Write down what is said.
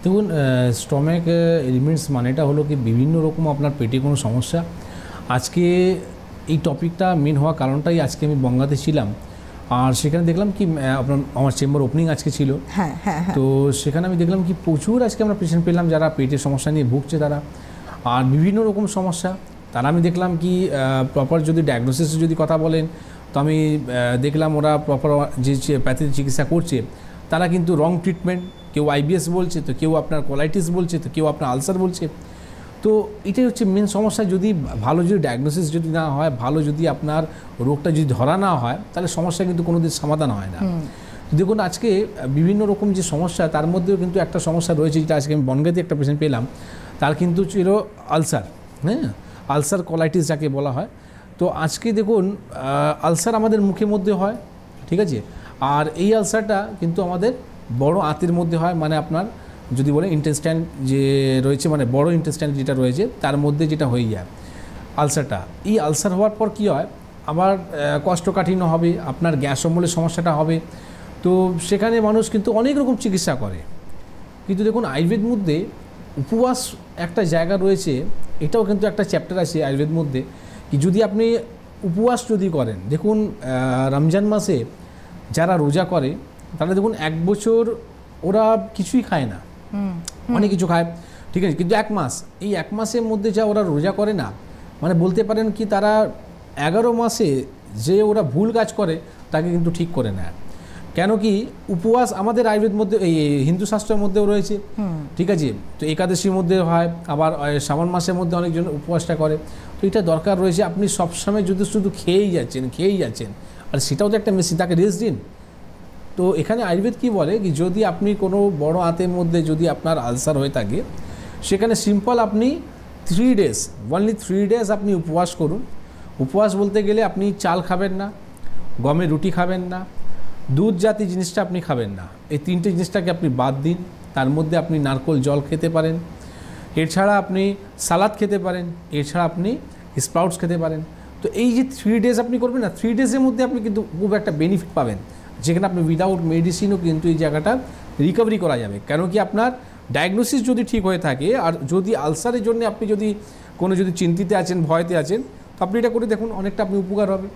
দেখুন স্টমেক এলিমেন্টস মানেটা হলো কি বিভিন্ন রকম আপনার পেটে কোনো সমস্যা। আজকে এই টপিকটা মেন হওয়ার কারণটাই আজকে আমি বঙ্গাতে ছিলাম, আর সেখানে দেখলাম কি আপনার আমার চেম্বার ওপেনিং আজকে ছিল। তো সেখানে আমি দেখলাম কি প্রচুর আজকে আমরা পেশেন্ট পেলাম যারা পেটের সমস্যা নিয়ে ভুগছে তারা, আর বিভিন্ন রকম সমস্যা। তারা আমি দেখলাম কি প্রপার যদি ডায়াগনোসিসের যদি কথা বলেন তো আমি দেখলাম ওরা প্রপার যে প্যাথির চিকিৎসা করছে তারা কিন্তু রং ট্রিটমেন্ট, কেউ আইবিএস বলছে, তো কেউ আপনার কোলাইটিস বলছে, তো কেউ আপনার আলসার বলছে। তো এটাই হচ্ছে মেন সমস্যা। যদি ভালো যদি ডায়াগনোসিস যদি না হয়, ভালো যদি আপনার রোগটা যদি ধরা না হয়, তাহলে সমস্যা কিন্তু কোনোদিন সমাধান হয় না। দেখুন আজকে বিভিন্ন রকম যে সমস্যা, তার মধ্যেও কিন্তু একটা সমস্যা রয়েছে যেটা আজকে আমি বনগাঁতে একটা পেশেন্ট পেলাম, তার কিন্তু ছিল আলসার। হ্যাঁ, আলসার কোলাইটিস যাকে বলা হয়। তো আজকে দেখুন আলসার আমাদের মুখের মধ্যে হয়, ঠিক আছে, আর এই আলসারটা কিন্তু আমাদের বড় আঁতের মধ্যে হয়, মানে আপনার যদি বলে ইন্টেস্টাইন যে রয়েছে, মানে বড় ইন্টেস্টাইন যেটা রয়েছে তার মধ্যে যেটা হয়ে যায় আলসারটা। এই আলসার হওয়ার পর কী হয়, আবার কোষ্ঠকাঠিন্য হবে, আপনার গ্যাস অম্বলের সমস্যাটা হবে। তো সেখানে মানুষ কিন্তু অনেক রকম চিকিৎসা করে, কিন্তু দেখুন আয়ুর্বেদ মধ্যে উপবাস একটা জায়গা রয়েছে, এটাও কিন্তু একটা চ্যাপ্টার আছে আয়ুর্বেদ মধ্যে, কি যদি আপনি উপবাস যদি করেন, দেখুন রমজান মাসে যারা রোজা করে তারা দেখুন 1 বছর ওরা কিছুই খায় না, অনেক কিছু খায়, ঠিক আছে, কিন্তু 1 মাস, এই 1 মাসের মধ্যে যা ওরা রোজা করে না, মানে বলতে পারেন কি তারা 11 মাসে যে ওরা ভুল কাজ করে তাকে কিন্তু ঠিক করে নেয়। কেন কি উপবাস আমাদের আয়ুর্বেদ মধ্যে, এই হিন্দু শাস্ত্রের মধ্যেও রয়েছে, ঠিক আছে, তো একাদশীর মধ্যে হয়, আবার শ্রাবণ মাসের মধ্যে অনেকজন উপবাসটা করে। তো এটা দরকার রয়েছে, আপনি সবসময় যদি শুধু খেয়েই যাচ্ছেন, আর সেটাও তো একটা মেশিন, তাকে রেস্ট দিন। তো এখানে আয়ুর্বেদ কি বলে কি যদি আপনি কোনো বড় আঁতের মধ্যে যদি আপনার আলসার হয়ে থাকে, সেখানে সিম্পল আপনি 3 ডেজ, অনলি 3 ডেজ আপনি উপবাস করুন। উপবাস বলতে গেলে আপনি চাল খাবেন না, গমের রুটি খাবেন না, দুধ জাতীয় জিনিসটা আপনি খাবেন না, এই 3টে জিনিসটাকে আপনি বাদ দিন। তার মধ্যে আপনি নারকোল জল খেতে পারেন, এছাড়া আপনি সালাদ খেতে পারেন, এছাড়া আপনি স্প্রাউটস খেতে পারেন। তো এই যে 3 ডেজ আপনি করবেন না, 3 ডেজের মধ্যে আপনি কিন্তু খুব একটা বেনিফিট পাবেন, যেখানে আপনি উইদাউট মেডিসিনও কিন্তু এই জায়গাটা রিকভারি করা যাবে। কেন কি আপনার ডায়াগনোসিস যদি ঠিক হয়ে থাকে, আর যদি আলসারের জন্য আপনি যদি কোনো যদি চিন্তিত আছেন, ভয়তে আছেন, তো আপনি এটা করে দেখুন, অনেকটা আপনি উপকার হবে।